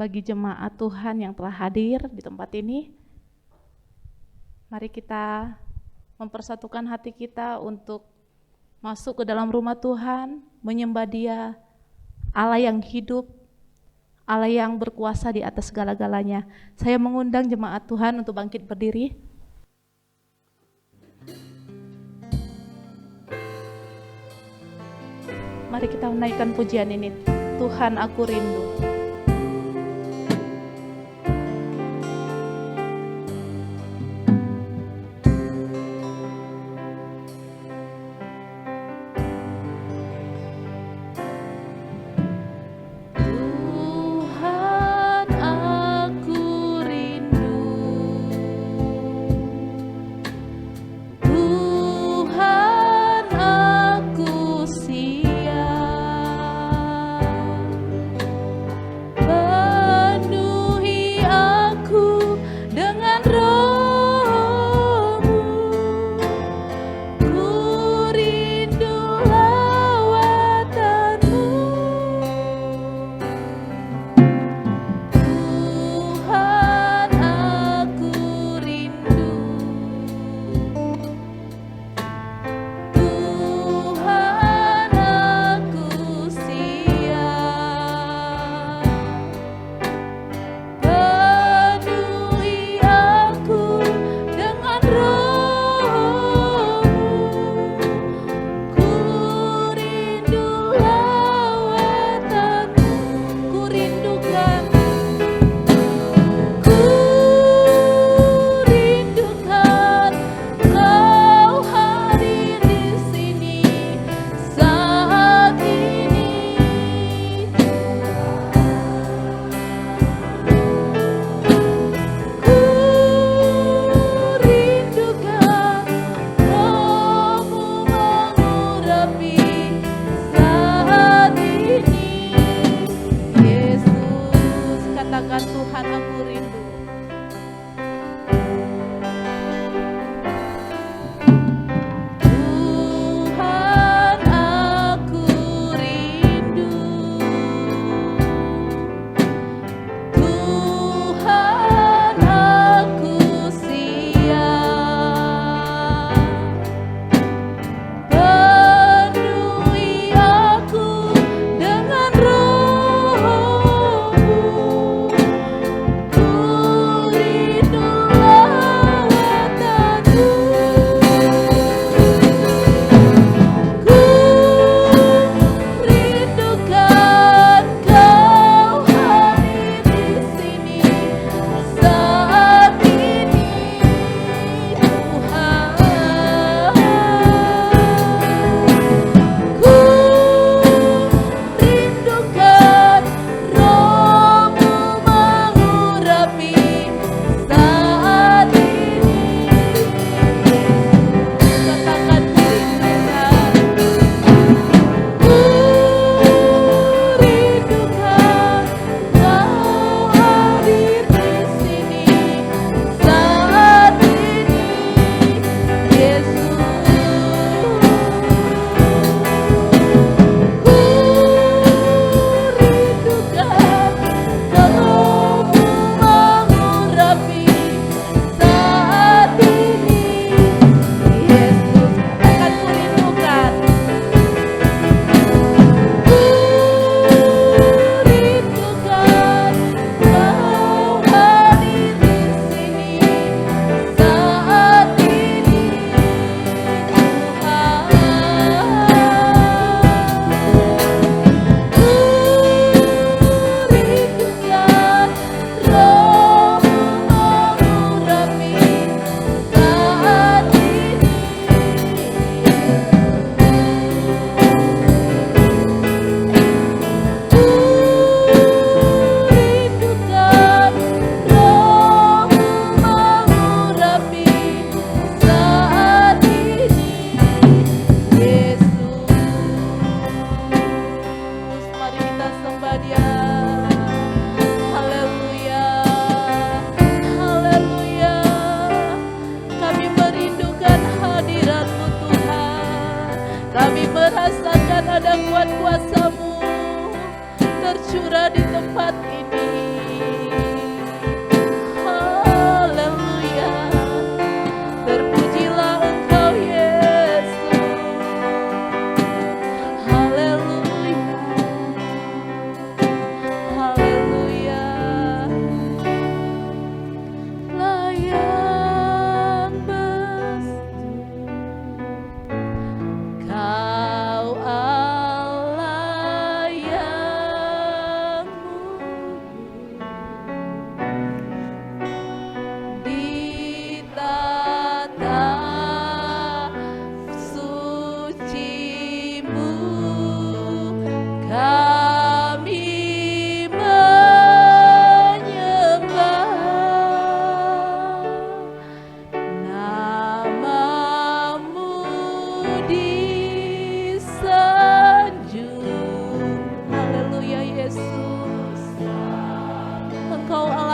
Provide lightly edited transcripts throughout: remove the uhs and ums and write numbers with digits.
bagi jemaat Tuhan yang telah hadir di tempat ini. Mari kita mempersatukan hati kita untuk masuk ke dalam rumah Tuhan, menyembah Dia, Allah yang hidup, Allah yang berkuasa di atas segala-galanya. Saya mengundang jemaat Tuhan untuk bangkit berdiri. Mari kita menaikkan pujian ini. Tuhan, aku rindu. Ku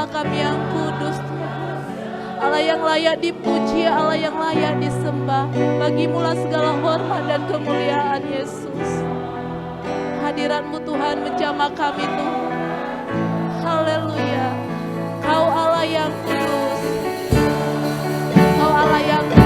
Allah kami yang kudus, Allah yang layak dipuji, Allah yang layak disembah. Bagimulah segala hormat dan kemuliaan Yesus. Hadirat-Mu Tuhan menjamah kami Tuhan. Haleluya. Kau Allah yang kudus, Kau Allah yang kudus.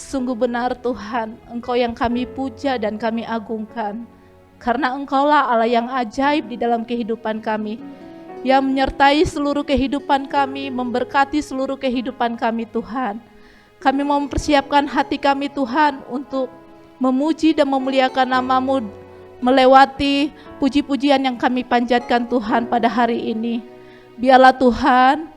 Sungguh benar Tuhan, Engkau yang kami puja dan kami agungkan. Karena Engkaulah Allah yang ajaib di dalam kehidupan kami, yang menyertai seluruh kehidupan kami, memberkati seluruh kehidupan kami Tuhan. Kami mau mempersiapkan hati kami Tuhan untuk memuji dan memuliakan nama-Mu, melewati puji-pujian yang kami panjatkan Tuhan pada hari ini. Biarlah Tuhan,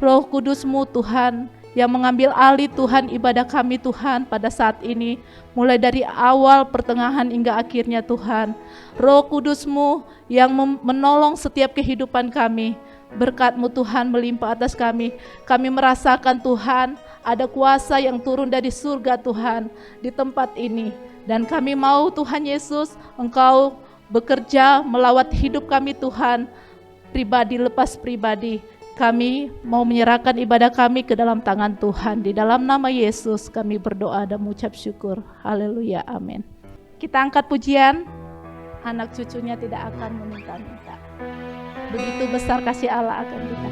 Roh Kudus-Mu Tuhan, yang mengambil alih Tuhan ibadah kami Tuhan pada saat ini, mulai dari awal, pertengahan hingga akhirnya Tuhan. Roh Kudus-Mu yang menolong setiap kehidupan kami, berkat-Mu Tuhan melimpah atas kami. Kami merasakan Tuhan ada kuasa yang turun dari surga Tuhan di tempat ini. Dan kami mau Tuhan Yesus, Engkau bekerja melawat hidup kami Tuhan, pribadi lepas pribadi. Kami mau menyerahkan ibadah kami ke dalam tangan Tuhan. Di dalam nama Yesus kami berdoa dan mengucap syukur. Haleluya, amin. Kita angkat pujian, anak cucunya tidak akan meminta-minta. Begitu besar kasih Allah akan kita.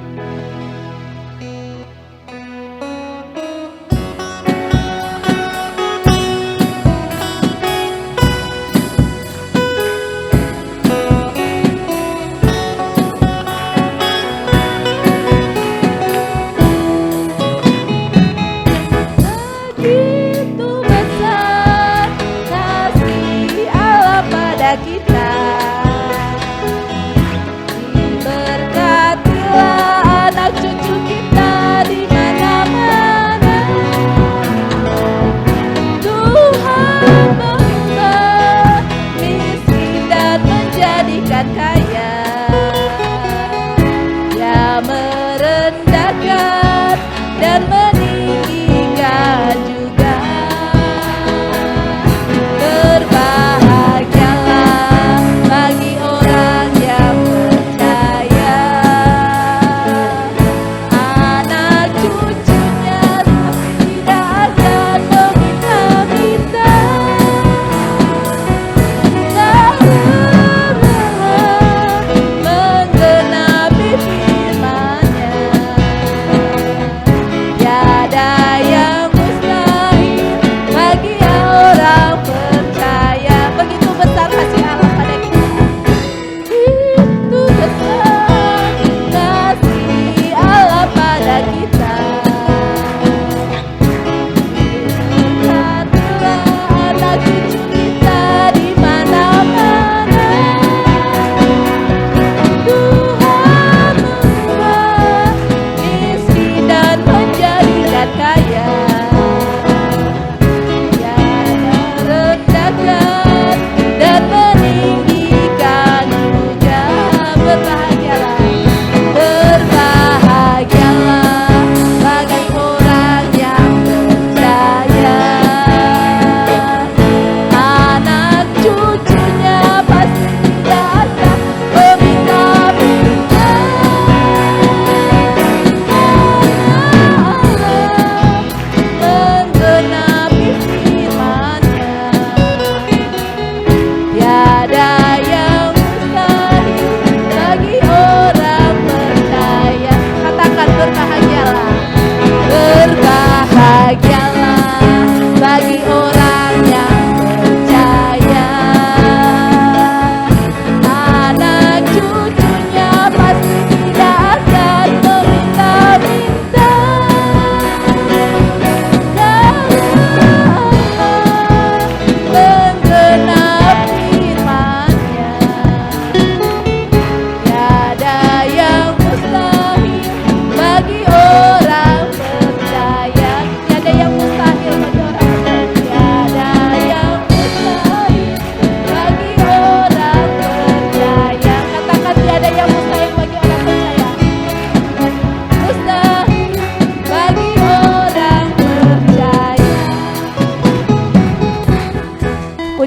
Berkatilah anak cucu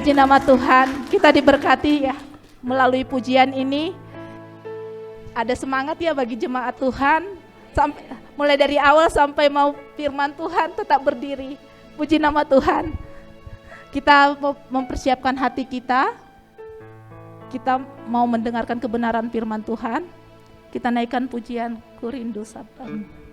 Puji nama Tuhan, kita diberkati ya melalui pujian ini. Ada semangat ya bagi jemaat Tuhan, mulai dari awal sampai mau firman Tuhan tetap berdiri. Puji nama Tuhan. Kita mempersiapkan hati kita mau mendengarkan kebenaran firman Tuhan. Kita naikkan pujian Ku Rindu Sabdamu.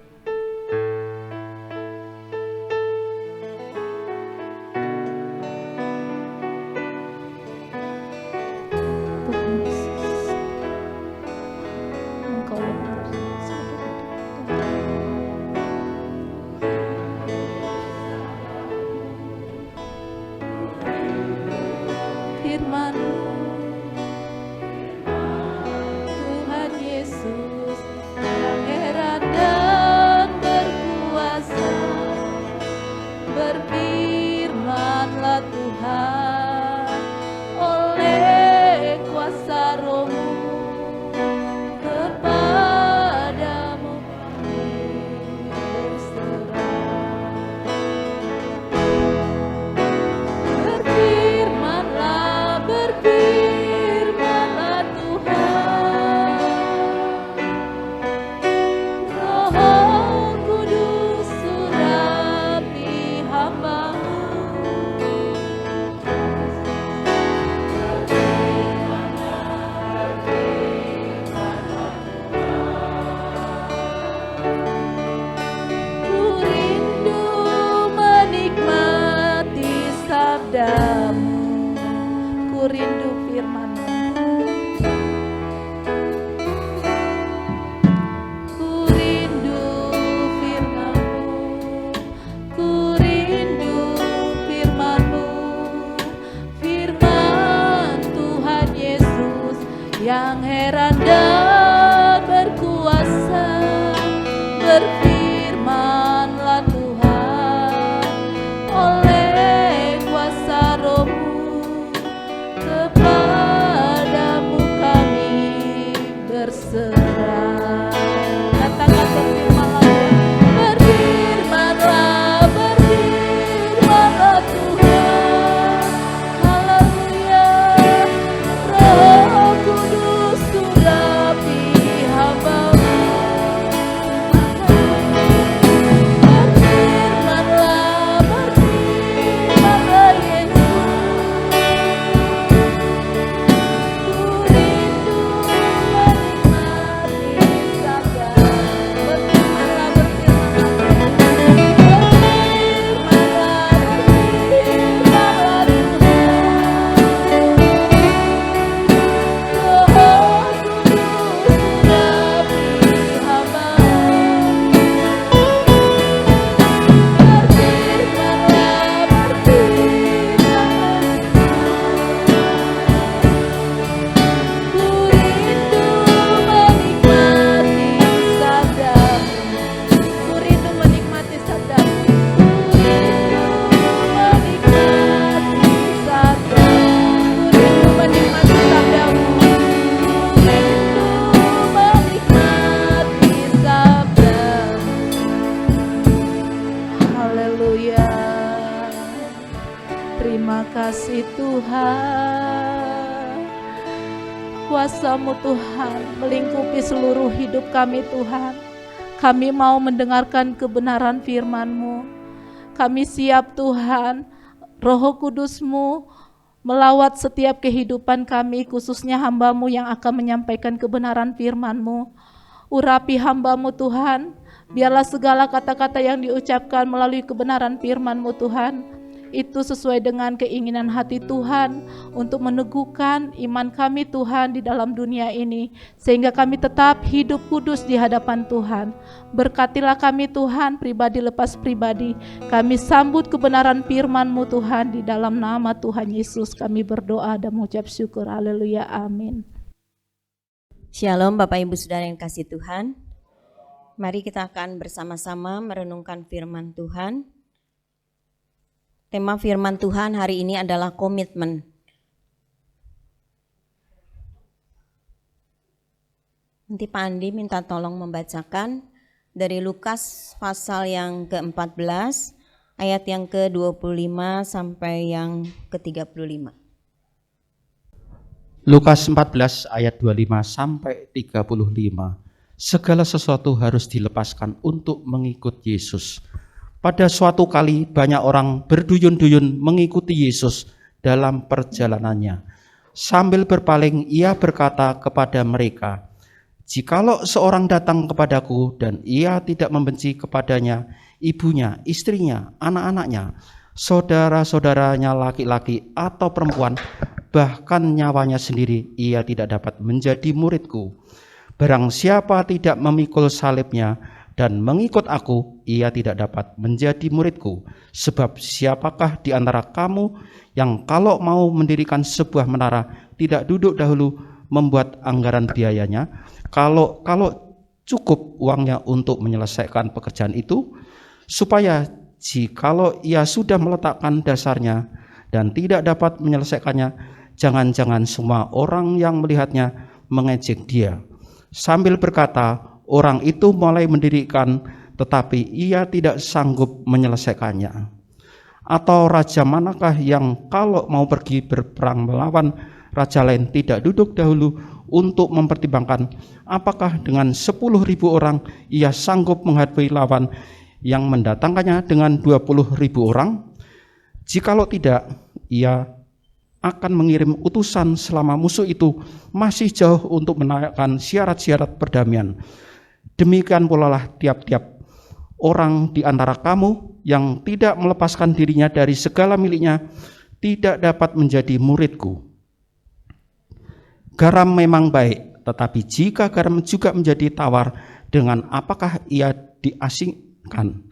Kuasa-Mu Tuhan melingkupi seluruh hidup kami Tuhan. Kami mau mendengarkan kebenaran firman-Mu. Kami siap Tuhan, Roh Kudus-Mu melawat setiap kehidupan kami, khususnya hamba-Mu yang akan menyampaikan kebenaran firman-Mu. Urapi hamba-Mu Tuhan, biarlah segala kata-kata yang diucapkan melalui kebenaran firman-Mu Tuhan, itu sesuai dengan keinginan hati Tuhan untuk meneguhkan iman kami Tuhan di dalam dunia ini, sehingga kami tetap hidup kudus di hadapan Tuhan. Berkatilah kami Tuhan, pribadi lepas pribadi. Kami sambut kebenaran firman-Mu Tuhan, di dalam nama Tuhan Yesus kami berdoa dan mengucap syukur. Haleluya, amin. Shalom Bapak Ibu Saudara yang kasih Tuhan. Mari kita akan bersama-sama merenungkan firman Tuhan. Tema firman Tuhan hari ini adalah komitmen. Nanti Pak Andi minta tolong membacakan dari Lukas pasal yang ke-14 ayat yang ke-25 sampai yang ke-35. Lukas 14 ayat 25 sampai 35. Segala sesuatu harus dilepaskan untuk mengikut Yesus. Pada suatu kali banyak orang berduyun-duyun mengikuti Yesus dalam perjalanannya. Sambil berpaling ia berkata kepada mereka, "Jikalau seorang datang kepadaku dan ia tidak membenci kepadanya ibunya, istrinya, anak-anaknya, saudara-saudaranya laki-laki atau perempuan, bahkan nyawanya sendiri, ia tidak dapat menjadi muridku. Barang siapa tidak memikul salibnya dan mengikut aku, ia tidak dapat menjadi muridku. Sebab siapakah di antara kamu yang kalau mau mendirikan sebuah menara tidak duduk dahulu membuat anggaran biayanya, kalau cukup uangnya untuk menyelesaikan pekerjaan itu, supaya jikalau ia sudah meletakkan dasarnya dan tidak dapat menyelesaikannya, jangan-jangan semua orang yang melihatnya mengejek dia, sambil berkata, orang itu mulai mendirikan tetapi ia tidak sanggup menyelesaikannya. Atau raja manakah yang kalau mau pergi berperang melawan raja lain tidak duduk dahulu untuk mempertimbangkan apakah dengan 10.000 orang ia sanggup menghadapi lawan yang mendatangkannya dengan 20.000 orang? Jikalau tidak, ia akan mengirim utusan selama musuh itu masih jauh untuk menaikkan syarat-syarat perdamaian. Demikian pula lah tiap-tiap orang di antara kamu yang tidak melepaskan dirinya dari segala miliknya tidak dapat menjadi muridku. Garam memang baik, tetapi jika garam juga menjadi tawar, dengan apakah ia diasingkan?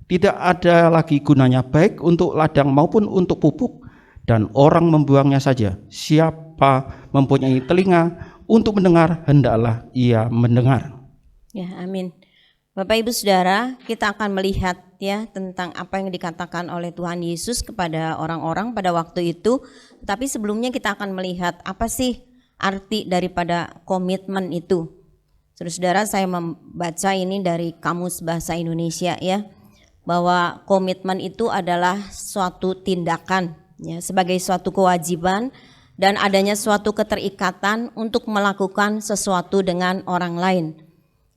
Tidak ada lagi gunanya baik untuk ladang maupun untuk pupuk, dan orang membuangnya saja. Siapa mempunyai telinga untuk mendengar, hendaklah ia mendengar. Ya, amin. Bapak Ibu Saudara, kita akan melihat ya tentang apa yang dikatakan oleh Tuhan Yesus kepada orang-orang pada waktu itu. Tapi sebelumnya kita akan melihat apa sih arti daripada komitmen itu. Saudara-saudara, saya membaca ini dari Kamus Bahasa Indonesia ya, bahwa komitmen itu adalah suatu tindakan ya, sebagai suatu kewajiban dan adanya suatu keterikatan untuk melakukan sesuatu dengan orang lain.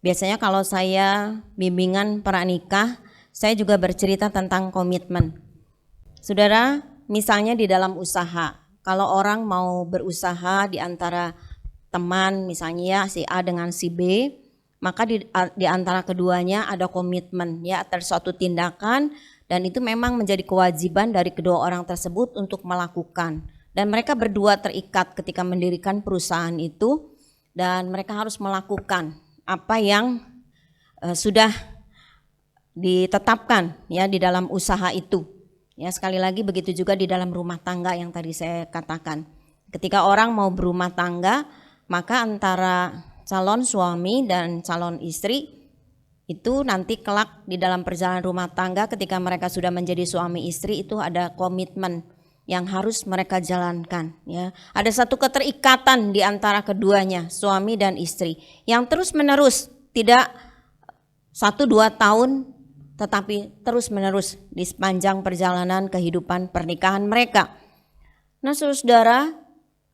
Biasanya kalau saya bimbingan pranikah, saya juga bercerita tentang komitmen. Saudara, misalnya di dalam usaha, kalau orang mau berusaha di antara teman, misalnya ya si A dengan si B, maka di antara keduanya ada komitmen ya atas suatu tindakan, dan itu memang menjadi kewajiban dari kedua orang tersebut untuk melakukan. Dan mereka berdua terikat ketika mendirikan perusahaan itu, dan mereka harus melakukan apa yang sudah ditetapkan ya di dalam usaha itu. Ya, sekali lagi begitu juga di dalam rumah tangga yang tadi saya katakan. Ketika orang mau berumah tangga, maka antara calon suami dan calon istri itu nanti kelak di dalam perjalanan rumah tangga ketika mereka sudah menjadi suami istri itu ada komitmen yang harus mereka jalankan ya. Ada satu keterikatan di antara keduanya, suami dan istri, yang terus menerus, tidak 1-2 tahun, tetapi terus menerus di sepanjang perjalanan kehidupan pernikahan mereka. Nah, saudara,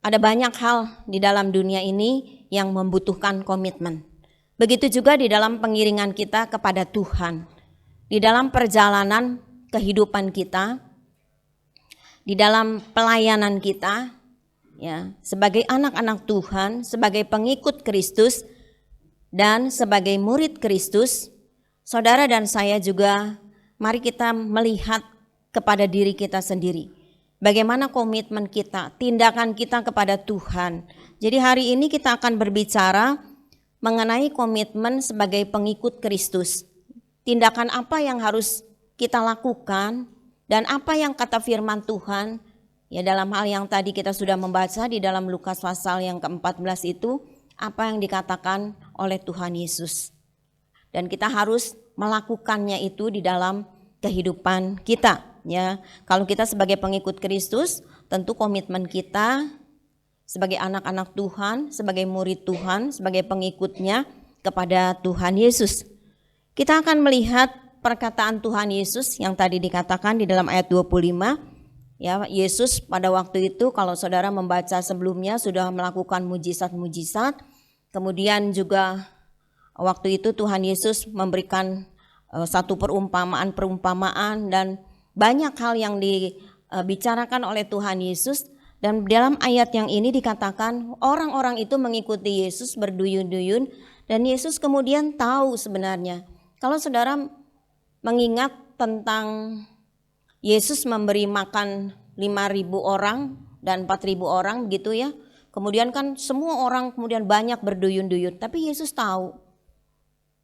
ada banyak hal di dalam dunia ini yang membutuhkan komitmen. Begitu juga di dalam pengiringan kita kepada Tuhan, di dalam perjalanan kehidupan kita, di dalam pelayanan kita, ya, sebagai anak-anak Tuhan, sebagai pengikut Kristus, dan sebagai murid Kristus. Saudara dan saya juga, mari kita melihat kepada diri kita sendiri. Bagaimana komitmen kita, tindakan kita kepada Tuhan. Jadi hari ini kita akan berbicara mengenai komitmen sebagai pengikut Kristus. Tindakan apa yang harus kita lakukan, dan apa yang kata firman Tuhan, ya dalam hal yang tadi kita sudah membaca di dalam Lukas pasal yang ke-14 itu, apa yang dikatakan oleh Tuhan Yesus. Dan kita harus melakukannya itu di dalam kehidupan kita. Ya, kalau kita sebagai pengikut Kristus, tentu komitmen kita sebagai anak-anak Tuhan, sebagai murid Tuhan, sebagai pengikutnya kepada Tuhan Yesus. Kita akan melihat perkataan Tuhan Yesus yang tadi dikatakan di dalam ayat 25, Ya, Yesus pada waktu itu kalau saudara membaca sebelumnya sudah melakukan mujizat-mujizat. Kemudian juga waktu itu Tuhan Yesus memberikan satu perumpamaan dan banyak hal yang dibicarakan oleh Tuhan Yesus. Dan dalam ayat yang ini dikatakan orang-orang itu mengikuti Yesus berduyun-duyun, dan Yesus kemudian tahu sebenarnya. Kalau saudara mengingat tentang Yesus memberi makan 5.000 orang dan 4.000 orang gitu ya. Kemudian kan semua orang kemudian banyak berduyun-duyun, tapi Yesus tahu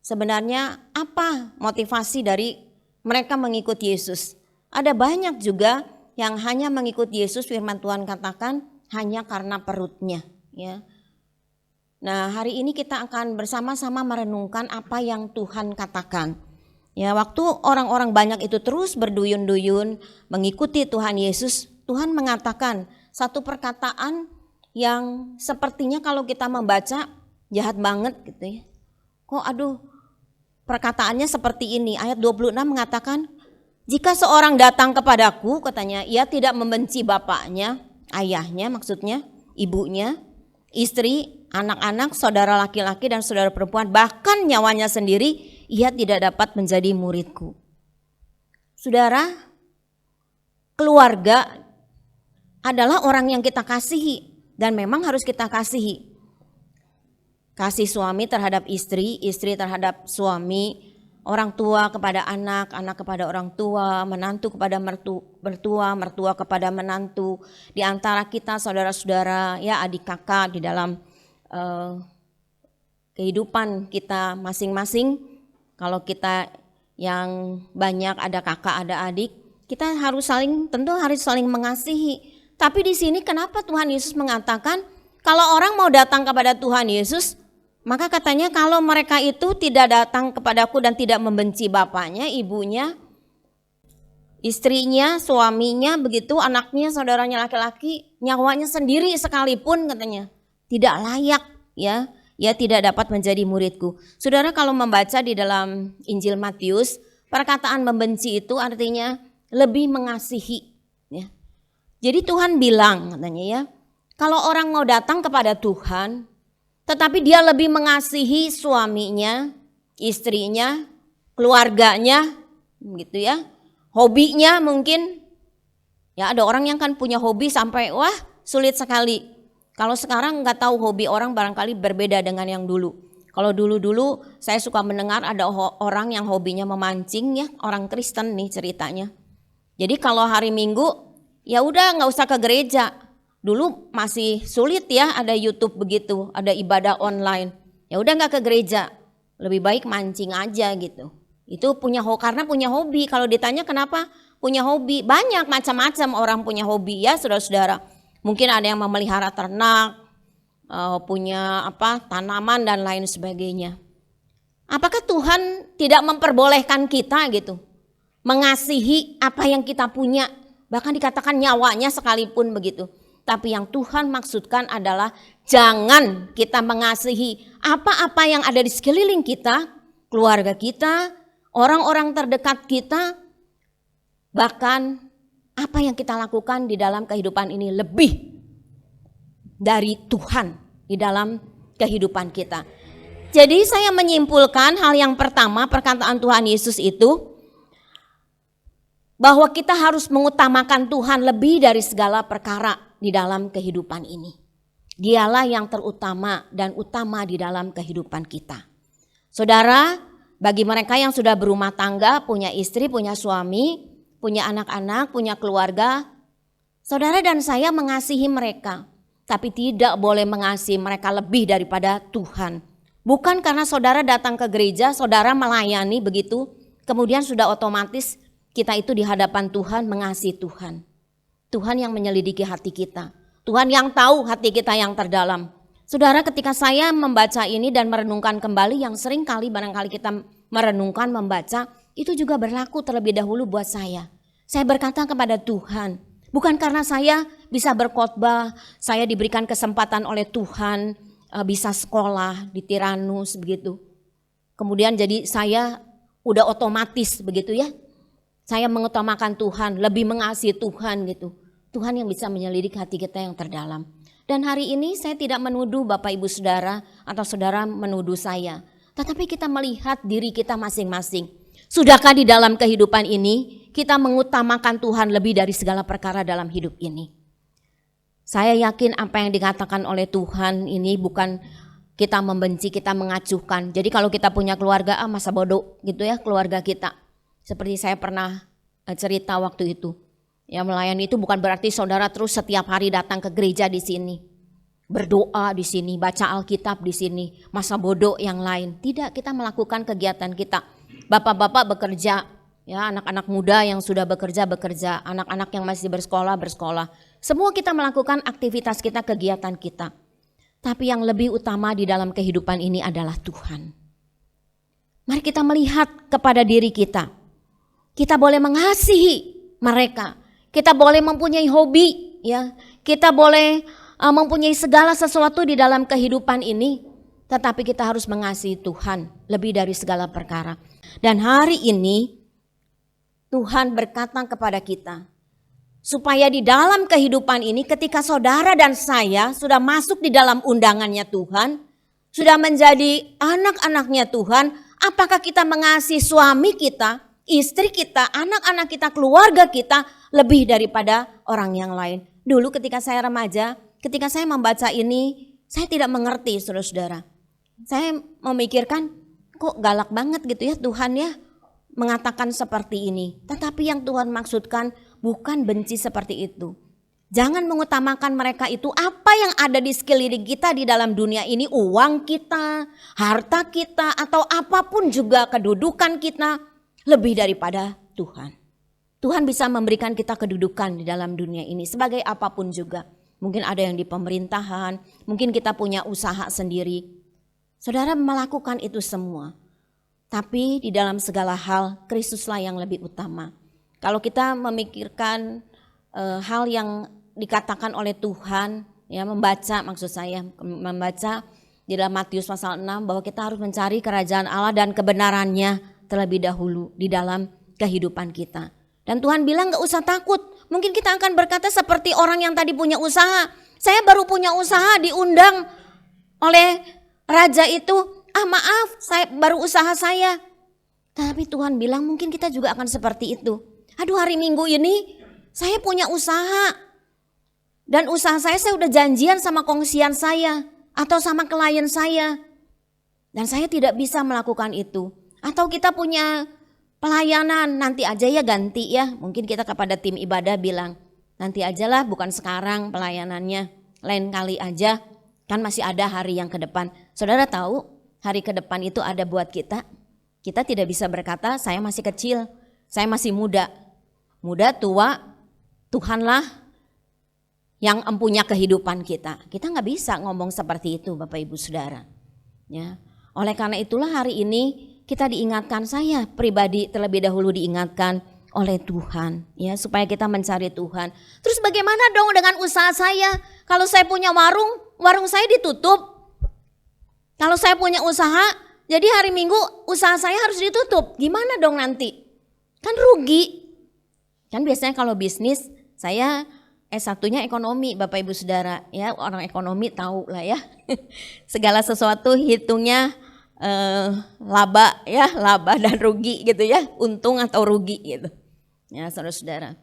sebenarnya apa motivasi dari mereka mengikuti Yesus. Ada banyak juga yang hanya mengikuti Yesus, firman Tuhan katakan hanya karena perutnya ya. Nah, hari ini kita akan bersama-sama merenungkan apa yang Tuhan katakan. Ya, waktu orang-orang banyak itu terus berduyun-duyun mengikuti Tuhan Yesus, Tuhan mengatakan satu perkataan yang sepertinya kalau kita membaca jahat banget gitu ya. Perkataannya seperti ini, ayat 26 mengatakan, jika seorang datang kepadaku, katanya, ia tidak membenci bapaknya, ayahnya maksudnya, ibunya, istri, anak-anak, saudara laki-laki dan saudara perempuan, bahkan nyawanya sendiri, ia tidak dapat menjadi muridku. Saudara, keluarga adalah orang yang kita kasihi dan memang harus kita kasihi. Kasih suami terhadap istri, istri terhadap suami, orang tua kepada anak, anak kepada orang tua, menantu kepada mertua, mertua kepada menantu. Di antara kita saudara-saudara, ya adik kakak di dalam kehidupan kita masing-masing. Kalau kita yang banyak ada kakak, ada adik, kita tentu harus saling mengasihi. Tapi di sini kenapa Tuhan Yesus mengatakan kalau orang mau datang kepada Tuhan Yesus, maka katanya kalau mereka itu tidak datang kepadaku dan tidak membenci bapaknya, ibunya, istrinya, suaminya, begitu anaknya, saudaranya laki-laki, nyawanya sendiri sekalipun katanya tidak layak ya, ia tidak dapat menjadi muridku. Saudara, kalau membaca di dalam Injil Matius, perkataan membenci itu artinya lebih mengasihi ya. Jadi Tuhan bilang katanya ya, kalau orang mau datang kepada Tuhan tetapi dia lebih mengasihi suaminya, istrinya, keluarganya, gitu ya. Hobinya mungkin, ya ada orang yang kan punya hobi sampai wah sulit sekali. Kalau sekarang nggak tahu hobi orang barangkali berbeda dengan yang dulu. Kalau dulu saya suka mendengar ada orang yang hobinya memancing ya, orang Kristen nih ceritanya. Jadi kalau hari Minggu ya udah nggak usah ke gereja. Dulu masih sulit ya ada YouTube begitu, ada ibadah online. Ya udah nggak ke gereja, lebih baik mancing aja gitu. Itu karena punya hobi. Kalau ditanya kenapa punya hobi, banyak macam-macam orang punya hobi ya saudara-saudara. Mungkin ada yang memelihara ternak, punya tanaman dan lain sebagainya. Apakah Tuhan tidak memperbolehkan kita gitu mengasihi apa yang kita punya, bahkan dikatakan nyawanya sekalipun begitu? Tapi yang Tuhan maksudkan adalah jangan kita mengasihi apa-apa yang ada di sekeliling kita, keluarga kita, orang-orang terdekat kita, bahkan apa yang kita lakukan di dalam kehidupan ini lebih dari Tuhan di dalam kehidupan kita. Jadi saya menyimpulkan hal yang pertama, perkataan Tuhan Yesus itu bahwa kita harus mengutamakan Tuhan lebih dari segala perkara di dalam kehidupan ini. Dialah yang terutama dan utama di dalam kehidupan kita. Saudara, bagi mereka yang sudah berumah tangga, punya istri, punya suami, punya anak-anak, punya keluarga, saudara dan saya mengasihi mereka, tapi tidak boleh mengasihi mereka lebih daripada Tuhan. Bukan karena saudara datang ke gereja, saudara melayani begitu, kemudian sudah otomatis kita itu di hadapan Tuhan mengasihi Tuhan. Tuhan yang menyelidiki hati kita. Tuhan yang tahu hati kita yang terdalam. Saudara, ketika saya membaca ini dan merenungkan kembali, yang sering kali barangkali kita merenungkan, membaca, itu juga berlaku terlebih dahulu buat saya. Saya berkata kepada Tuhan, bukan karena saya bisa berkhotbah, saya diberikan kesempatan oleh Tuhan, bisa sekolah di Tiranus begitu. Kemudian jadi saya udah otomatis begitu ya. Saya mengutamakan Tuhan, lebih mengasihi Tuhan gitu. Tuhan yang bisa menyelidik hati kita yang terdalam. Dan hari ini saya tidak menuduh Bapak Ibu Saudara atau saudara menuduh saya. Tetapi kita melihat diri kita masing-masing. Sudahkah di dalam kehidupan ini kita mengutamakan Tuhan lebih dari segala perkara dalam hidup ini? Saya yakin apa yang dikatakan oleh Tuhan ini bukan kita membenci, kita mengacuhkan. Jadi kalau kita punya keluarga, masa bodoh gitu ya keluarga kita. Seperti saya pernah cerita waktu itu. Ya, melayani itu bukan berarti saudara terus setiap hari datang ke gereja di sini, berdoa di sini, baca Alkitab di sini, masa bodoh yang lain. Tidak, kita melakukan kegiatan kita. Bapak-bapak bekerja, ya, anak-anak muda yang sudah bekerja, anak-anak yang masih bersekolah. Semua kita melakukan aktivitas kita, kegiatan kita. Tapi yang lebih utama di dalam kehidupan ini adalah Tuhan. Mari kita melihat kepada diri kita. Kita boleh mengasihi mereka. Kita boleh mempunyai hobi, ya. Kita boleh mempunyai segala sesuatu di dalam kehidupan ini, tetapi kita harus mengasihi Tuhan lebih dari segala perkara. Dan hari ini Tuhan berkata kepada kita, supaya di dalam kehidupan ini ketika saudara dan saya sudah masuk di dalam undangannya Tuhan, sudah menjadi anak-anaknya Tuhan, apakah kita mengasihi suami kita, istri kita, anak-anak kita, keluarga kita lebih daripada orang yang lain? Dulu ketika saya remaja, ketika saya membaca ini, saya tidak mengerti, saudara-saudara. Saya memikirkan, kok galak banget gitu ya Tuhan ya mengatakan seperti ini. Tetapi yang Tuhan maksudkan bukan benci seperti itu. Jangan mengutamakan mereka itu, apa yang ada di sekeliling kita di dalam dunia ini, uang kita, harta kita, atau apapun juga kedudukan kita, lebih daripada Tuhan. Tuhan bisa memberikan kita kedudukan di dalam dunia ini sebagai apapun juga. Mungkin ada yang di pemerintahan, mungkin kita punya usaha sendiri. Saudara melakukan itu semua. Tapi di dalam segala hal Kristuslah yang lebih utama. Kalau kita memikirkan hal yang dikatakan oleh Tuhan, ya membaca di dalam Matius pasal 6 bahwa kita harus mencari kerajaan Allah dan kebenarannya terlebih dahulu di dalam kehidupan kita. Dan Tuhan bilang gak usah takut. Mungkin kita akan berkata seperti orang yang tadi punya usaha. Saya baru punya usaha, diundang oleh raja itu. Maaf, saya baru usaha saya. Tapi Tuhan bilang mungkin kita juga akan seperti itu. Aduh, hari Minggu ini saya punya usaha. Dan usaha saya udah janjian sama kongsian saya atau sama klien saya. Dan saya tidak bisa melakukan itu. Atau kita punya pelayanan, nanti aja ya ganti ya. Mungkin kita kepada tim ibadah bilang, nanti ajalah bukan sekarang pelayanannya, lain kali aja. Kan masih ada hari yang ke depan. Saudara tahu hari ke depan itu ada buat kita. Kita tidak bisa berkata saya masih kecil, saya masih muda. Muda, tua, Tuhanlah yang empunya kehidupan kita. Kita gak bisa ngomong seperti itu Bapak Ibu Saudara. Ya. Oleh karena itulah hari ini kita diingatkan, saya pribadi terlebih dahulu diingatkan oleh Tuhan, ya, supaya kita mencari Tuhan. Terus bagaimana dong dengan usaha saya? Kalau saya punya warung saya ditutup. Kalau saya punya usaha, jadi hari Minggu usaha saya harus ditutup. Gimana dong nanti? Kan rugi. Kan biasanya kalau bisnis, saya S1-nya ekonomi Bapak Ibu Saudara, ya, orang ekonomi tahu lah ya. Segala sesuatu hitungnya laba dan rugi gitu ya, untung atau rugi gitu. Ya, saudara-saudara.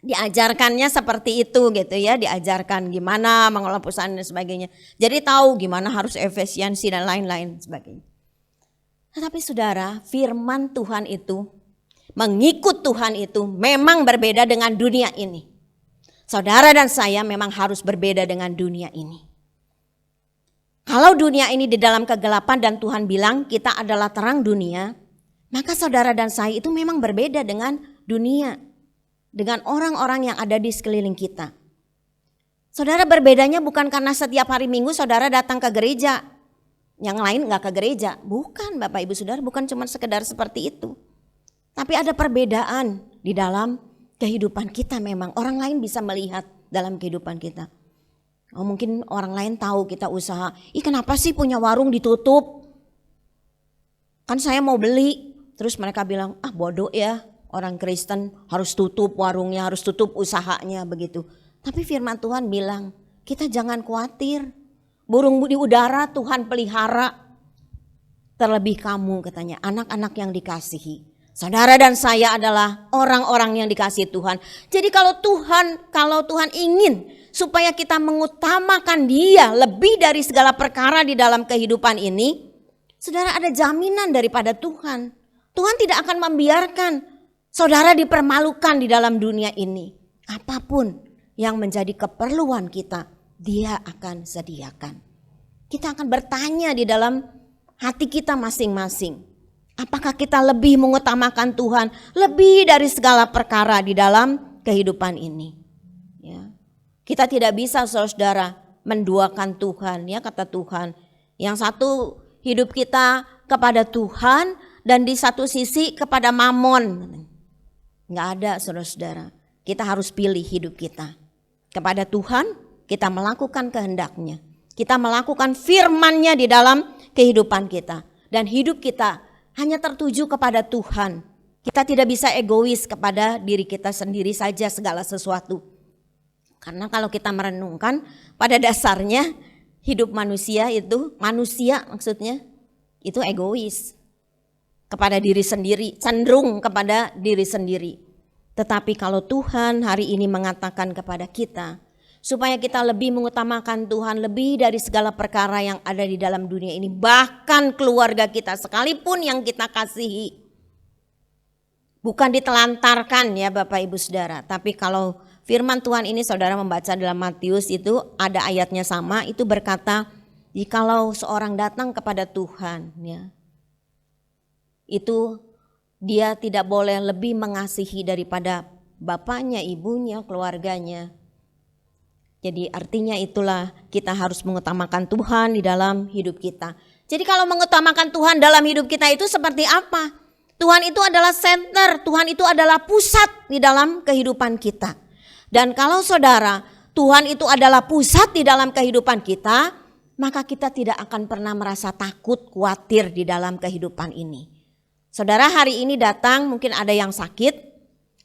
Diajarkannya seperti itu gitu ya, diajarkan gimana mengelola perusahaan dan sebagainya. Jadi tahu gimana harus efisiensi dan lain-lain sebagainya. Tetapi saudara, firman Tuhan itu, mengikut Tuhan itu memang berbeda dengan dunia ini. Saudara dan saya memang harus berbeda dengan dunia ini. Kalau dunia ini di dalam kegelapan dan Tuhan bilang kita adalah terang dunia, maka saudara dan saya itu memang berbeda dengan dunia, dengan orang-orang yang ada di sekeliling kita. Saudara, berbedanya bukan karena setiap hari Minggu saudara datang ke gereja, yang lain gak ke gereja. Bukan Bapak Ibu Saudara, bukan cuma sekedar seperti itu. Tapi ada perbedaan di dalam kehidupan kita memang. Orang lain bisa melihat dalam kehidupan kita. Oh, mungkin orang lain tahu kita usaha. Kenapa sih punya warung ditutup? Kan saya mau beli. Terus mereka bilang, bodoh ya, orang Kristen harus tutup warungnya, harus tutup usahanya begitu. Tapi firman Tuhan bilang, kita jangan khawatir. Burung di udara Tuhan pelihara. Terlebih kamu katanya, anak-anak yang dikasihi. Saudara dan saya adalah orang-orang yang dikasihi Tuhan. Jadi kalau Tuhan ingin supaya kita mengutamakan Dia lebih dari segala perkara di dalam kehidupan ini, saudara, ada jaminan daripada Tuhan. Tuhan tidak akan membiarkan saudara dipermalukan di dalam dunia ini. Apapun yang menjadi keperluan kita, Dia akan sediakan. Kita akan bertanya di dalam hati kita masing-masing. Apakah kita lebih mengutamakan Tuhan lebih dari segala perkara di dalam kehidupan ini? Ya. Kita tidak bisa, saudara, menduakan Tuhan, ya kata Tuhan. Yang satu hidup kita kepada Tuhan dan di satu sisi kepada mamon. Enggak ada, saudara-saudara. Kita harus pilih hidup kita. Kepada Tuhan kita melakukan kehendak-Nya. Kita melakukan firman-Nya di dalam kehidupan kita. Dan hidup kita hanya tertuju kepada Tuhan. Kita tidak bisa egois kepada diri kita sendiri saja segala sesuatu. Karena kalau kita merenungkan pada dasarnya hidup manusia maksudnya itu egois. Kepada diri sendiri, cenderung kepada diri sendiri. Tetapi kalau Tuhan hari ini mengatakan kepada kita, supaya kita lebih mengutamakan Tuhan lebih dari segala perkara yang ada di dalam dunia ini, bahkan keluarga kita sekalipun yang kita kasihi. Bukan ditelantarkan ya Bapak Ibu Saudara, tapi kalau firman Tuhan ini saudara membaca dalam Matius itu ada ayatnya sama, itu berkata, jikalau seorang datang kepada Tuhan ya, itu dia tidak boleh lebih mengasihi daripada bapaknya, ibunya, keluarganya. Jadi artinya itulah kita harus mengutamakan Tuhan di dalam hidup kita. Jadi kalau mengutamakan Tuhan dalam hidup kita itu seperti apa? Tuhan itu adalah center, Tuhan itu adalah pusat di dalam kehidupan kita. Dan kalau saudara, Tuhan itu adalah pusat di dalam kehidupan kita, maka kita tidak akan pernah merasa takut, khawatir di dalam kehidupan ini. Saudara hari ini datang mungkin ada yang sakit,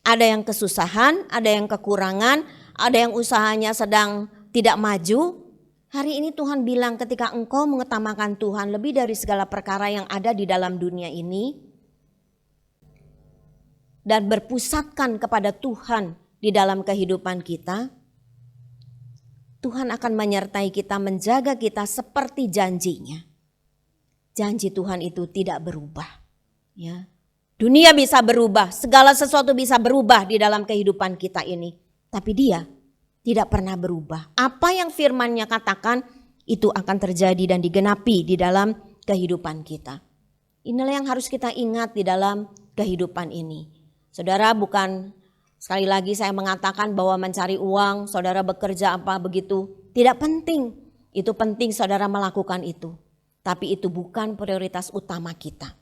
ada yang kesusahan, ada yang kekurangan, ada yang usahanya sedang tidak maju. Hari ini Tuhan bilang ketika engkau mengutamakan Tuhan lebih dari segala perkara yang ada di dalam dunia ini dan berpusatkan kepada Tuhan di dalam kehidupan kita, Tuhan akan menyertai kita, menjaga kita seperti janjinya. Janji Tuhan itu tidak berubah. Ya, dunia bisa berubah, segala sesuatu bisa berubah di dalam kehidupan kita ini. Tapi Dia tidak pernah berubah. Apa yang firman-Nya katakan itu akan terjadi dan digenapi di dalam kehidupan kita. Inilah yang harus kita ingat di dalam kehidupan ini. Saudara, bukan sekali lagi saya mengatakan bahwa mencari uang, saudara bekerja apa begitu, tidak penting. Itu penting saudara melakukan itu. Tapi itu bukan prioritas utama kita.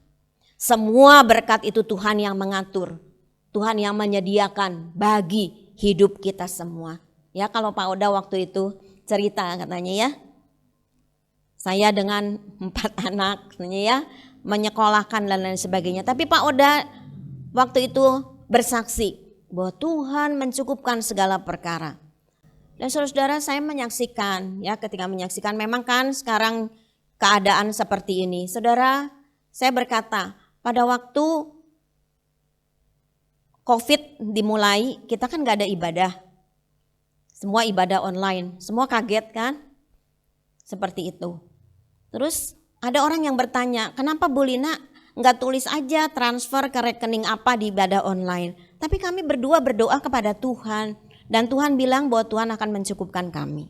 Semua berkat itu Tuhan yang mengatur, Tuhan yang menyediakan bagi hidup kita semua. Ya kalau Pak Oda waktu itu cerita katanya ya, saya dengan 4 anak katanya ya, menyekolahkan dan lain sebagainya. Tapi Pak Oda waktu itu bersaksi bahwa Tuhan mencukupkan segala perkara. Dan saudara-saudara saya menyaksikan ya, ketika menyaksikan memang kan sekarang keadaan seperti ini. Saudara, saya berkata, pada waktu COVID dimulai, kita kan gak ada ibadah. Semua ibadah online, semua kaget kan? Seperti itu. Terus ada orang yang bertanya, kenapa Bu Lina gak tulis aja transfer ke rekening apa di ibadah online? Tapi kami berdua berdoa kepada Tuhan. Dan Tuhan bilang bahwa Tuhan akan mencukupkan kami.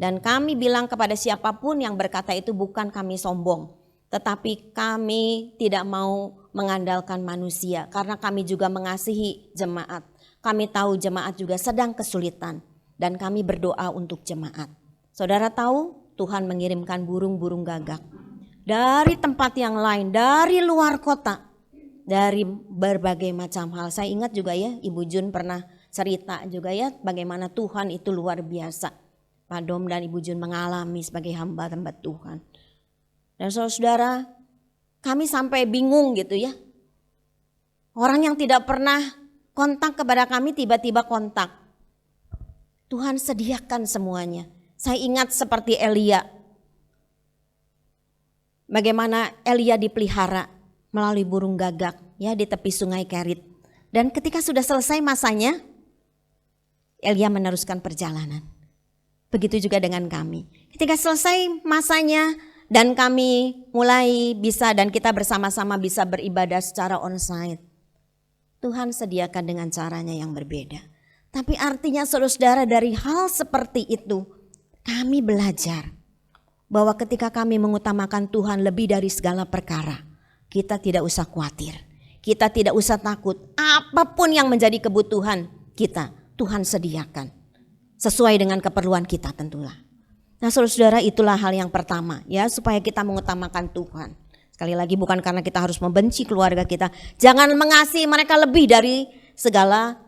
Dan kami bilang kepada siapapun yang berkata itu bukan kami sombong. Tetapi kami tidak mau mengandalkan manusia karena kami juga mengasihi jemaat. Kami tahu jemaat juga sedang kesulitan dan kami berdoa untuk jemaat. Saudara tahu Tuhan mengirimkan burung-burung gagak dari tempat yang lain, dari luar kota, dari berbagai macam hal. Saya ingat juga ya, Ibu Jun pernah cerita juga ya bagaimana Tuhan itu luar biasa. Pak Dom dan Ibu Jun mengalami sebagai hamba-hamba Tuhan. Dan saudara, kami sampai bingung gitu ya. Orang yang tidak pernah kontak kepada kami tiba-tiba kontak. Tuhan sediakan semuanya. Saya ingat seperti Elia. Bagaimana Elia dipelihara melalui burung gagak ya di tepi sungai Kerit. Dan ketika sudah selesai masanya, Elia meneruskan perjalanan. Begitu juga dengan kami. Ketika selesai masanya dan kami mulai bisa dan kita bersama-sama bisa beribadah secara onsite. Tuhan sediakan dengan caranya yang berbeda. Tapi artinya saudara-saudara dari hal seperti itu kami belajar bahwa ketika kami mengutamakan Tuhan lebih dari segala perkara, kita tidak usah khawatir. Kita tidak usah takut. Apapun yang menjadi kebutuhan kita, Tuhan sediakan. Sesuai dengan keperluan kita tentulah. Nah saudara-saudara itulah hal yang pertama ya supaya kita mengutamakan Tuhan. Sekali lagi bukan karena kita harus membenci keluarga kita. Jangan mengasihi mereka lebih dari segala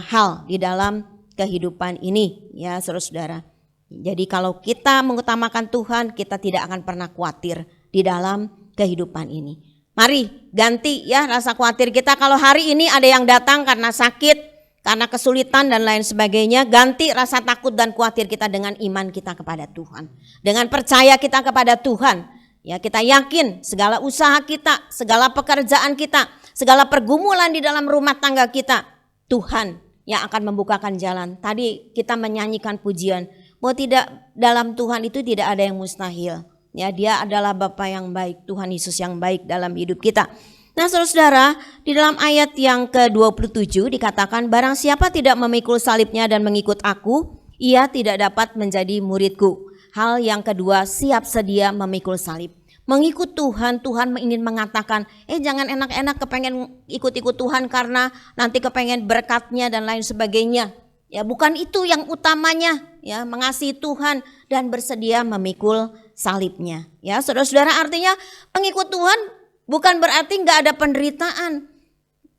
hal di dalam kehidupan ini ya saudara-saudara. Jadi kalau kita mengutamakan Tuhan kita tidak akan pernah khawatir di dalam kehidupan ini. Mari ganti ya rasa khawatir kita kalau hari ini ada yang datang karena sakit, karena kesulitan dan lain sebagainya. Ganti rasa takut dan khawatir kita dengan iman kita kepada Tuhan. Dengan percaya kita kepada Tuhan. Ya kita yakin segala usaha kita, segala pekerjaan kita, segala pergumulan di dalam rumah tangga kita. Tuhan yang akan membukakan jalan. Tadi kita menyanyikan pujian. Bahwa tidak dalam Tuhan itu tidak ada yang mustahil. Ya, dia adalah Bapa yang baik, Tuhan Yesus yang baik dalam hidup kita. Nah saudara-saudara, di dalam ayat yang ke-27 dikatakan barang siapa tidak memikul salibnya dan mengikut aku, ia tidak dapat menjadi muridku. Hal yang kedua, siap sedia memikul salib. Mengikut Tuhan, Tuhan ingin mengatakan, jangan enak-enak kepengen ikut-ikut Tuhan karena nanti kepengen berkatnya dan lain sebagainya. Ya bukan itu yang utamanya, ya mengasihi Tuhan dan bersedia memikul salibnya. Ya saudara-saudara artinya pengikut Tuhan bukan berarti nggak ada penderitaan.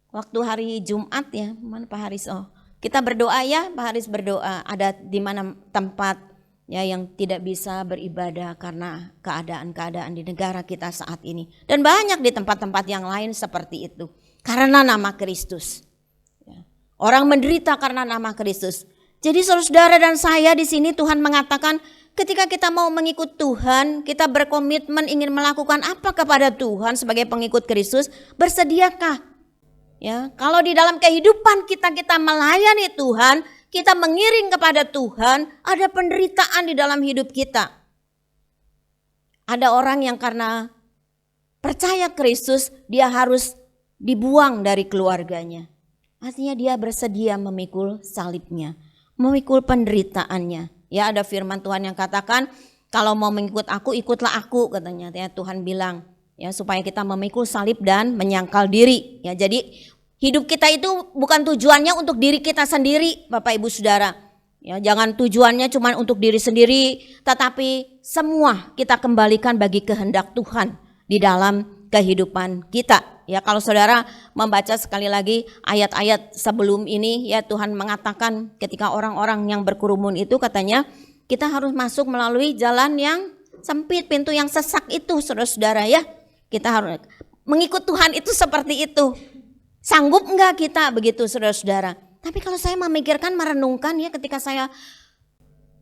Waktu hari Jumat ya, mana Pak Haris? Oh, kita berdoa ya, Pak Haris berdoa. Ada di mana tempat ya yang tidak bisa beribadah karena keadaan-keadaan di negara kita saat ini. Dan banyak di tempat-tempat yang lain seperti itu. Karena nama Kristus. Ya. Orang menderita karena nama Kristus. Jadi saudara dan saya di sini Tuhan mengatakan ketika kita mau mengikut Tuhan, kita berkomitmen ingin melakukan apa kepada Tuhan sebagai pengikut Kristus, bersediakah? Ya, kalau di dalam kehidupan kita melayani Tuhan, kita mengiring kepada Tuhan, ada penderitaan di dalam hidup kita. Ada orang yang karena percaya Kristus, dia harus dibuang dari keluarganya. Artinya dia bersedia memikul salibnya, memikul penderitaannya. Ya ada firman Tuhan yang katakan kalau mau mengikut aku ikutlah aku katanya. Ya, Tuhan bilang ya supaya kita memikul salib dan menyangkal diri. Ya jadi hidup kita itu bukan tujuannya untuk diri kita sendiri Bapak Ibu Saudara. Ya jangan tujuannya cuma untuk diri sendiri tetapi semua kita kembalikan bagi kehendak Tuhan di dalam kehidupan kita. Ya kalau saudara membaca sekali lagi ayat-ayat sebelum ini ya Tuhan mengatakan ketika orang-orang yang berkerumun itu katanya kita harus masuk melalui jalan yang sempit, pintu yang sesak itu saudara-saudara ya. Kita harus mengikut Tuhan itu seperti itu. Sanggup enggak kita begitu saudara-saudara? Tapi kalau saya memikirkan merenungkan ya ketika saya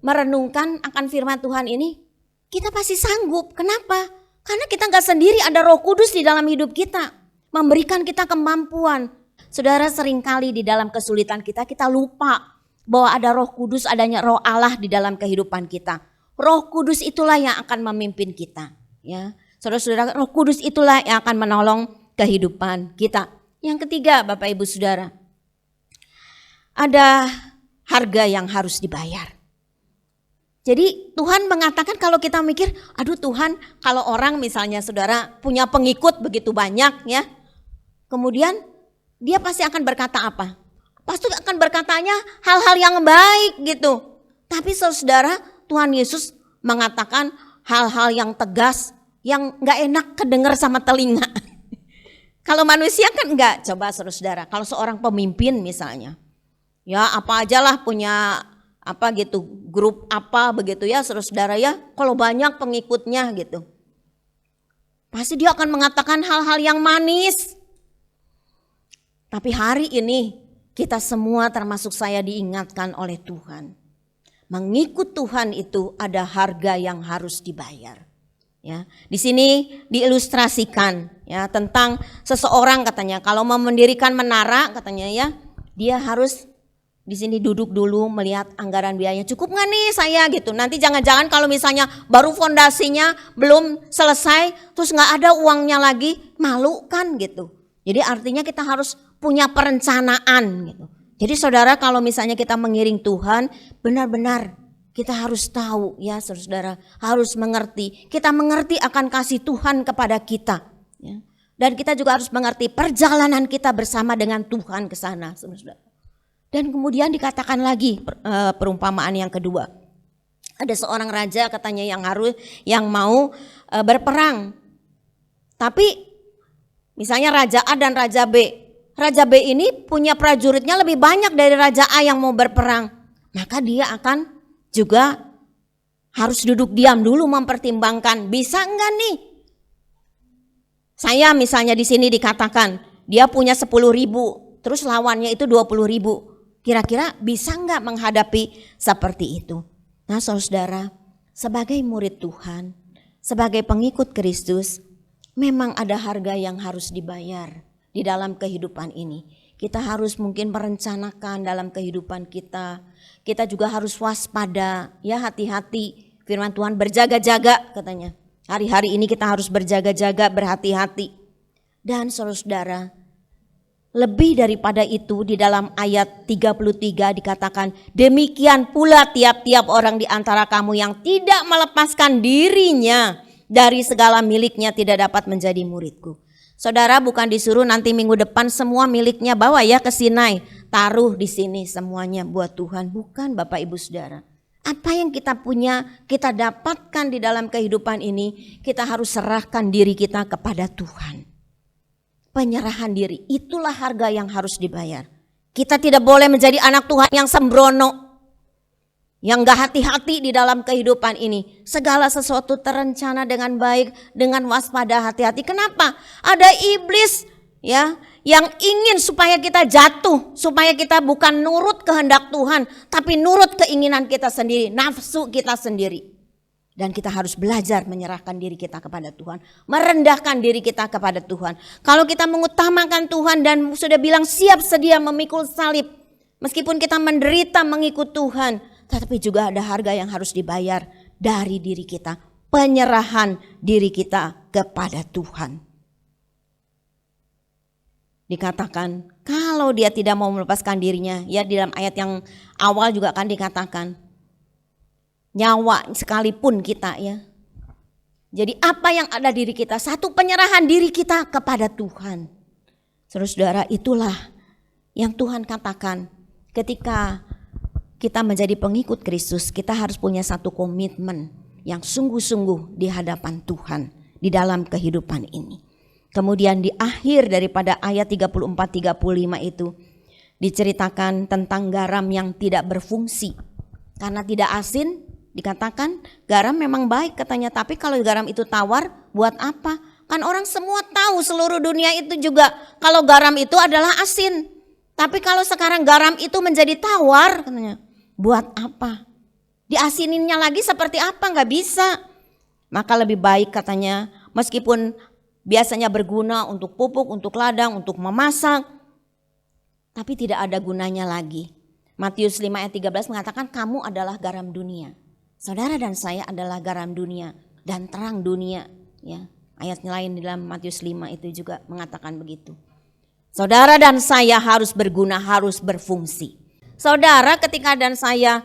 merenungkan akan firman Tuhan ini kita pasti sanggup. Kenapa? Karena kita enggak sendiri, ada Roh Kudus di dalam hidup kita. Memberikan kita kemampuan. Saudara seringkali di dalam kesulitan kita lupa bahwa ada Roh Kudus, adanya Roh Allah di dalam kehidupan kita. Roh Kudus itulah yang akan memimpin kita. Ya, saudara-saudara, Roh Kudus itulah yang akan menolong kehidupan kita. Yang ketiga, Bapak Ibu Saudara, ada harga yang harus dibayar. Jadi Tuhan mengatakan kalau kita mikir, aduh Tuhan, kalau orang misalnya saudara punya pengikut begitu banyak ya, kemudian dia pasti akan berkata apa? Pasti akan berkatanya hal-hal yang baik gitu. Tapi saudara, Tuhan Yesus mengatakan hal-hal yang tegas, yang gak enak kedengar sama telinga. Kalau manusia kan enggak, coba saudara, kalau seorang pemimpin misalnya, ya apa aja lah punya apa gitu, grup apa begitu ya saudara ya, kalau banyak pengikutnya gitu. Pasti dia akan mengatakan hal-hal yang manis. Tapi hari ini kita semua termasuk saya diingatkan oleh Tuhan. Mengikut Tuhan itu ada harga yang harus dibayar. Ya, di sini diilustrasikan ya tentang seseorang katanya kalau mau mendirikan menara katanya ya, dia harus di sini duduk dulu melihat anggaran biayanya cukup nggak nih saya gitu. Nanti jangan-jangan kalau misalnya baru fondasinya belum selesai terus nggak ada uangnya lagi, malu kan gitu. Jadi artinya kita harus punya perencanaan gitu. Jadi saudara kalau misalnya kita mengiring Tuhan benar-benar kita harus tahu ya saudara, harus mengerti. Kita mengerti akan kasih Tuhan kepada kita. Ya. Dan kita juga harus mengerti perjalanan kita bersama dengan Tuhan ke sana. Saudara. Dan kemudian dikatakan lagi perumpamaan yang kedua. Ada seorang raja katanya yang mau berperang. Tapi misalnya Raja A dan Raja B. Raja B ini punya prajuritnya lebih banyak dari Raja A yang mau berperang. Maka dia akan juga harus duduk diam dulu mempertimbangkan bisa enggak nih. Saya misalnya di sini dikatakan dia punya 10.000 terus lawannya itu 20.000. Kira-kira bisa enggak menghadapi seperti itu? Nah saudara, sebagai murid Tuhan, sebagai pengikut Kristus, memang ada harga yang harus dibayar di dalam kehidupan ini. Kita harus mungkin merencanakan dalam kehidupan kita. Kita juga harus waspada, ya hati-hati. Firman Tuhan berjaga-jaga katanya. Hari-hari ini kita harus berjaga-jaga, berhati-hati. Dan saudara, lebih daripada itu di dalam ayat 33 dikatakan, demikian pula tiap-tiap orang di antara kamu yang tidak melepaskan dirinya dari segala miliknya tidak dapat menjadi muridku. Saudara bukan disuruh nanti minggu depan semua miliknya bawa ya ke Sinai. Taruh di sini semuanya buat Tuhan. Bukan Bapak Ibu Saudara. Apa yang kita punya, kita dapatkan di dalam kehidupan ini, kita harus serahkan diri kita kepada Tuhan. Penyerahan diri, itulah harga yang harus dibayar. Kita tidak boleh menjadi anak Tuhan yang sembrono. Yang gak hati-hati di dalam kehidupan ini. Segala sesuatu terencana dengan baik, dengan waspada, hati-hati. Kenapa? Ada iblis ya yang ingin supaya kita jatuh, supaya kita bukan nurut kehendak Tuhan, tapi nurut keinginan kita sendiri, nafsu kita sendiri. Dan kita harus belajar menyerahkan diri kita kepada Tuhan, merendahkan diri kita kepada Tuhan. Kalau kita mengutamakan Tuhan dan sudah bilang siap sedia memikul salib, meskipun kita menderita mengikut Tuhan, tetapi juga ada harga yang harus dibayar dari diri kita. Penyerahan diri kita kepada Tuhan. Dikatakan kalau dia tidak mau melepaskan dirinya, ya di dalam ayat yang awal juga akan dikatakan. Nyawa sekalipun kita ya. Jadi apa yang ada diri kita, satu penyerahan diri kita kepada Tuhan. Saudara, itulah yang Tuhan katakan ketika kita menjadi pengikut Kristus, kita harus punya satu komitmen yang sungguh-sungguh di hadapan Tuhan di dalam kehidupan ini. Kemudian di akhir daripada ayat 34-35 itu diceritakan tentang garam yang tidak berfungsi. Karena tidak asin, dikatakan garam memang baik katanya, tapi kalau garam itu tawar buat apa? Kan orang semua tahu seluruh dunia itu juga kalau garam itu adalah asin. Tapi kalau sekarang garam itu menjadi tawar katanya. Buat apa? Diasininnya lagi seperti apa? Nggak bisa. Maka lebih baik katanya, meskipun biasanya berguna untuk pupuk, untuk ladang, untuk memasak, tapi tidak ada gunanya lagi. Matius 5 ayat 13 mengatakan kamu adalah garam dunia. Saudara dan saya adalah garam dunia dan terang dunia. Ya, ayat lain di dalam Matius 5 itu juga mengatakan begitu. Saudara dan saya harus berguna, harus berfungsi. Saudara ketika dan saya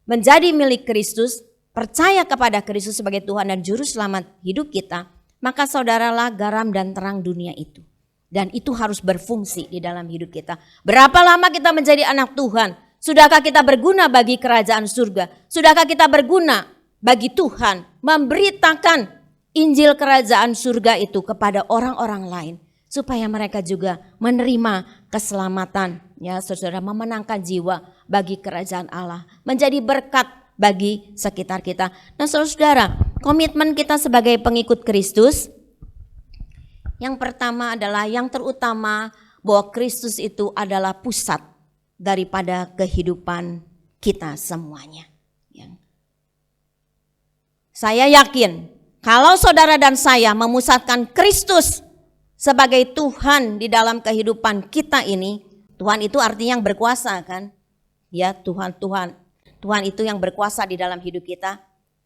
menjadi milik Kristus, percaya kepada Kristus sebagai Tuhan dan Juru Selamat hidup kita, maka saudaralah garam dan terang dunia itu. Dan itu harus berfungsi di dalam hidup kita. Berapa lama kita menjadi anak Tuhan? Sudahkah kita berguna bagi kerajaan surga? Sudahkah kita berguna bagi Tuhan? Memberitakan Injil kerajaan surga itu kepada orang-orang lain. Supaya mereka juga menerima keselamatan. Ya, saudara, memenangkan jiwa bagi kerajaan Allah. Menjadi berkat bagi sekitar kita. Nah saudara, komitmen kita sebagai pengikut Kristus. Yang pertama adalah yang terutama bahwa Kristus itu adalah pusat daripada kehidupan kita semuanya. Saya yakin kalau saudara dan saya memusatkan Kristus sebagai Tuhan di dalam kehidupan kita ini, Tuhan itu artinya yang berkuasa kan? Ya, Tuhan itu yang berkuasa di dalam hidup kita.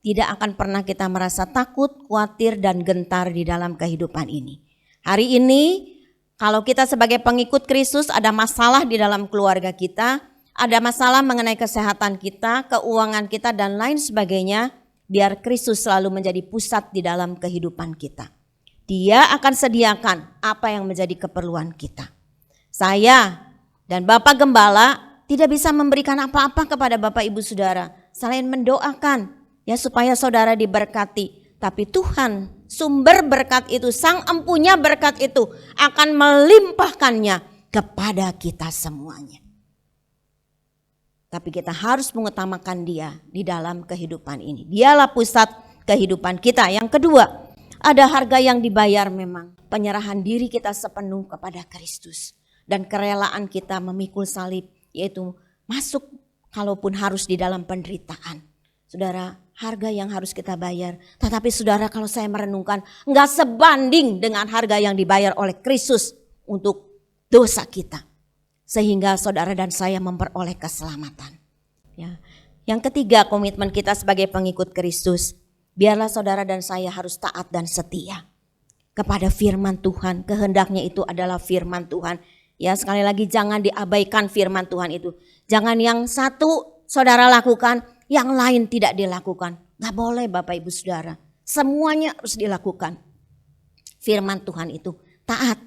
Tidak akan pernah kita merasa takut, khawatir, dan gentar di dalam kehidupan ini. Hari ini kalau kita sebagai pengikut Kristus ada masalah di dalam keluarga kita, ada masalah mengenai kesehatan kita, keuangan kita, dan lain sebagainya, biar Kristus selalu menjadi pusat di dalam kehidupan kita. Dia akan sediakan apa yang menjadi keperluan kita. Saya dan Bapak Gembala tidak bisa memberikan apa-apa kepada Bapak Ibu Saudara selain mendoakan ya supaya saudara diberkati. Tapi Tuhan sumber berkat itu, Sang Empunya berkat itu akan melimpahkannya kepada kita semuanya. Tapi kita harus mengutamakan Dia di dalam kehidupan ini. Dialah pusat kehidupan kita. Yang kedua, ada harga yang dibayar memang. Penyerahan diri kita sepenuh kepada Kristus. Dan kerelaan kita memikul salib, yaitu masuk kalaupun harus di dalam penderitaan. Saudara, harga yang harus kita bayar. Tetapi saudara, kalau saya merenungkan, enggak sebanding dengan harga yang dibayar oleh Kristus untuk dosa kita. Sehingga saudara dan saya memperoleh keselamatan. Ya. Yang ketiga, komitmen kita sebagai pengikut Kristus. Biarlah saudara dan saya harus taat dan setia kepada firman Tuhan. Kehendaknya itu adalah firman Tuhan. Ya, sekali lagi jangan diabaikan firman Tuhan itu. Jangan yang satu saudara lakukan, yang lain tidak dilakukan. Gak boleh Bapak Ibu Saudara. Semuanya harus dilakukan. Firman Tuhan itu taat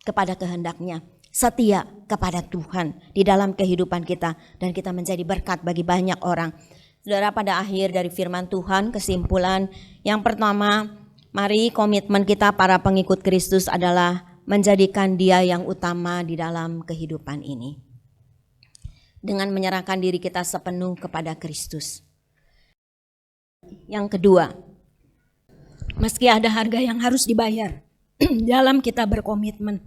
kepada kehendaknya. Setia kepada Tuhan di dalam kehidupan kita. Dan kita menjadi berkat bagi banyak orang. Saudara, pada akhir dari firman Tuhan, kesimpulan yang pertama, mari komitmen kita para pengikut Kristus adalah menjadikan Dia yang utama di dalam kehidupan ini. Dengan menyerahkan diri kita sepenuh kepada Kristus. Yang kedua, meski ada harga yang harus dibayar dalam kita berkomitmen,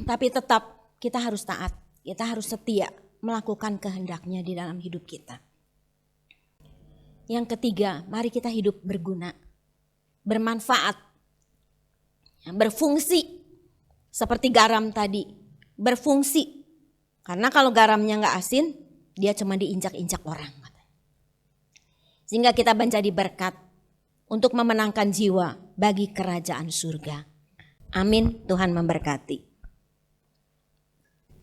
tapi tetap kita harus taat, kita harus setia melakukan kehendaknya di dalam hidup kita. Yang ketiga, mari kita hidup berguna, bermanfaat, berfungsi seperti garam tadi, berfungsi. Karena kalau garamnya gak asin, dia cuma diinjak-injak orang. Sehingga kita menjadi berkat untuk memenangkan jiwa bagi kerajaan surga. Amin, Tuhan memberkati.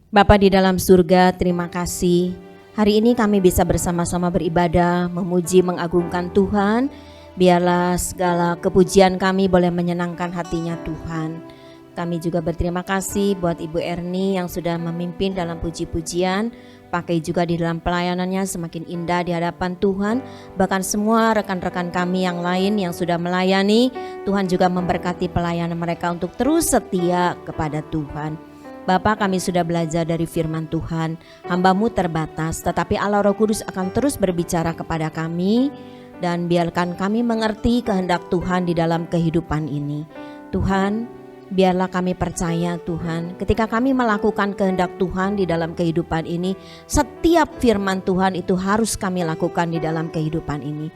Bapa di dalam surga, terima kasih. Hari ini kami bisa bersama-sama beribadah, memuji, mengagungkan Tuhan. Biarlah segala kepujian kami boleh menyenangkan hatinya Tuhan. Kami juga berterima kasih buat Ibu Erni yang sudah memimpin dalam puji-pujian. Pakai juga di dalam pelayanannya semakin indah di hadapan Tuhan. Bahkan semua rekan-rekan kami yang lain yang sudah melayani, Tuhan juga memberkati pelayanan mereka untuk terus setia kepada Tuhan. Bapa, kami sudah belajar dari firman Tuhan, hamba-Mu terbatas, tetapi Allah Roh Kudus akan terus berbicara kepada kami, dan biarkan kami mengerti kehendak Tuhan di dalam kehidupan ini. Tuhan, biarlah kami percaya Tuhan, ketika kami melakukan kehendak Tuhan di dalam kehidupan ini, setiap firman Tuhan itu harus kami lakukan di dalam kehidupan ini.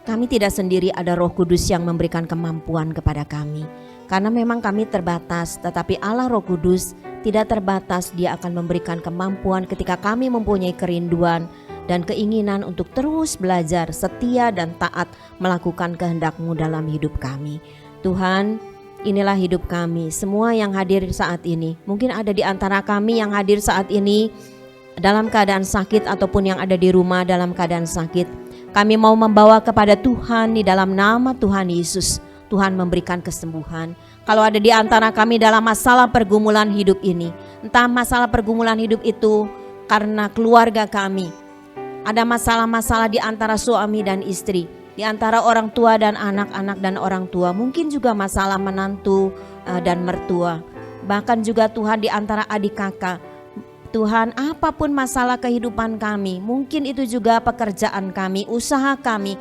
Kami tidak sendiri, ada Roh Kudus yang memberikan kemampuan kepada kami. Karena memang kami terbatas, tetapi Allah Roh Kudus tidak terbatas. Dia akan memberikan kemampuan ketika kami mempunyai kerinduan dan keinginan untuk terus belajar, setia dan taat melakukan kehendak-Mu dalam hidup kami. Tuhan, inilah hidup kami, semua yang hadir saat ini. Mungkin ada di antara kami yang hadir saat ini dalam keadaan sakit ataupun yang ada di rumah dalam keadaan sakit. Kami mau membawa kepada Tuhan di dalam nama Tuhan Yesus. Tuhan memberikan kesembuhan. Kalau ada di antara kami dalam masalah pergumulan hidup ini, entah masalah pergumulan hidup itu karena keluarga kami, ada masalah-masalah di antara suami dan istri, di antara orang tua dan anak-anak dan orang tua, mungkin juga masalah menantu dan mertua, bahkan juga Tuhan di antara adik kakak. Tuhan, apapun masalah kehidupan kami, mungkin itu juga pekerjaan kami, usaha kami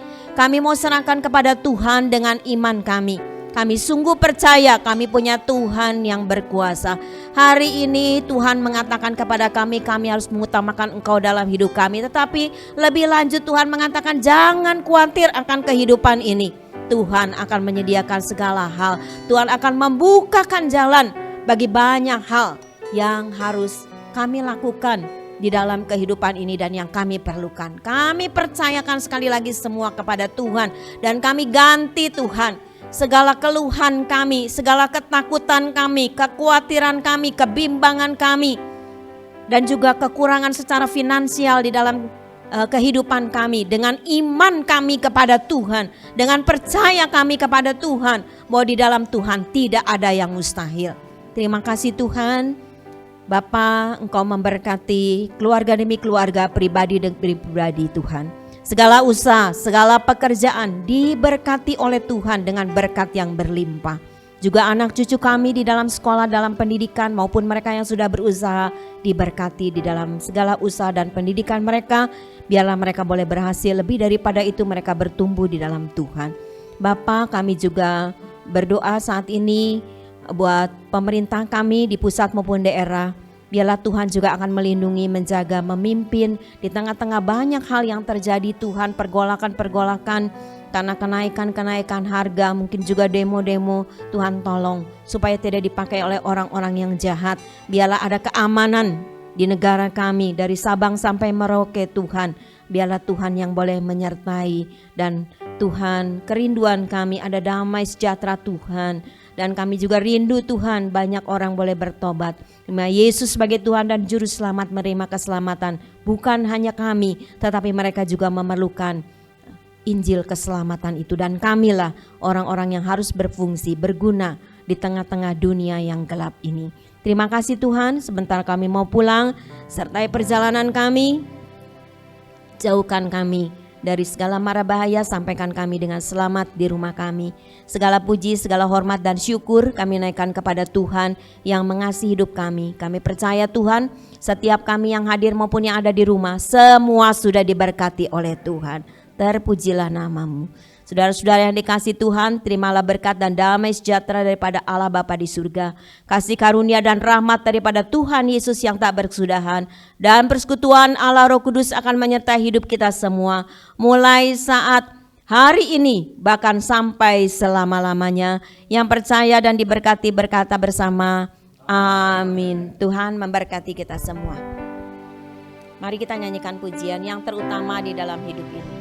mau serahkan kepada Tuhan dengan iman kami. Kami sungguh percaya kami punya Tuhan yang berkuasa. Hari ini Tuhan mengatakan kepada kami harus mengutamakan Engkau dalam hidup kami. Tetapi lebih lanjut Tuhan mengatakan jangan khawatir akan kehidupan ini. Tuhan akan menyediakan segala hal. Tuhan akan membukakan jalan bagi banyak hal yang harus kami lakukan di dalam kehidupan ini dan yang kami perlukan. Kami percayakan sekali lagi semua kepada Tuhan dan kami ganti Tuhan segala keluhan kami, segala ketakutan kami, kekhawatiran kami, kebimbangan kami, dan juga kekurangan secara finansial di dalam kehidupan kami. Dengan iman kami kepada Tuhan, dengan percaya kami kepada Tuhan, bahwa di dalam Tuhan tidak ada yang mustahil. Terima kasih Tuhan. Bapa, Engkau memberkati keluarga demi keluarga, pribadi demi pribadi Tuhan. Segala usaha, segala pekerjaan diberkati oleh Tuhan dengan berkat yang berlimpah. Juga anak cucu kami di dalam sekolah, dalam pendidikan maupun mereka yang sudah berusaha diberkati di dalam segala usaha dan pendidikan mereka. Biarlah mereka boleh berhasil, lebih daripada itu mereka bertumbuh di dalam Tuhan. Bapa, kami juga berdoa saat ini buat pemerintah kami di pusat maupun daerah. Biarlah Tuhan juga akan melindungi, menjaga, memimpin di tengah-tengah banyak hal yang terjadi Tuhan, pergolakan-pergolakan, karena kenaikan harga, mungkin juga demo-demo. Tuhan tolong supaya tidak dipakai oleh orang-orang yang jahat. Biarlah ada keamanan di negara kami dari Sabang sampai Merauke Tuhan. Biarlah Tuhan yang boleh menyertai dan Tuhan kerinduan kami ada damai sejahtera Tuhan. Dan kami juga rindu Tuhan banyak orang boleh bertobat. Terima Yesus sebagai Tuhan dan Juru Selamat, menerima keselamatan. Bukan hanya kami, tetapi mereka juga memerlukan Injil keselamatan itu. Dan kamilah orang-orang yang harus berfungsi, berguna di tengah-tengah dunia yang gelap ini. Terima kasih Tuhan, sebentar kami mau pulang. Sertai perjalanan kami, jauhkan kami dari segala mara bahaya, sampaikan kami dengan selamat di rumah kami. Segala puji, segala hormat dan syukur kami naikkan kepada Tuhan yang mengasihi hidup kami. Kami percaya Tuhan, setiap kami yang hadir maupun yang ada di rumah, semua sudah diberkati oleh Tuhan. Terpujilah nama-Mu. Saudara-saudara yang dikasihi Tuhan, terimalah berkat dan damai sejahtera daripada Allah Bapa di surga, kasih karunia dan rahmat daripada Tuhan Yesus yang tak berkesudahan, dan persekutuan Allah Roh Kudus akan menyertai hidup kita semua, mulai saat hari ini bahkan sampai selama-lamanya. Yang percaya dan diberkati berkata bersama, amin. Tuhan memberkati kita semua. Mari kita nyanyikan pujian yang terutama di dalam hidup ini.